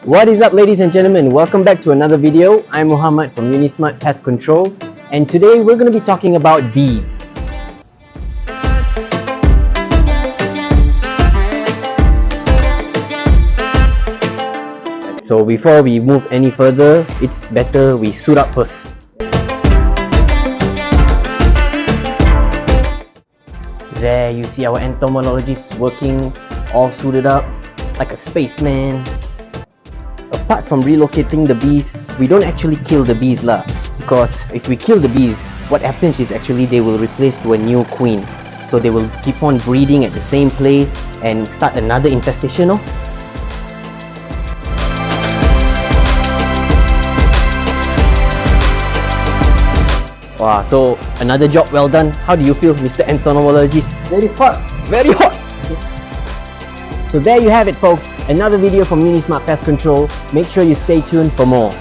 What is up, ladies and gentlemen? Welcome back to another video. I'm Muhammad from Unismart Pest Control, and today we're going to be talking about bees. So before we move any further, it's better we suit up first. There you see our entomologist working all suited up like a spaceman. Apart from relocating the bees, we don't actually kill the bees lah, because if we kill the bees, what happens is actually they will replace to a new queen, so they will keep on breeding at the same place and start another infestation. Wow, so another job well done. How do you feel, Mr. Entomologist? Very hot. Very hot! So there you have it, folks. Another video from Unismart Pest Control. Make sure you stay tuned for more.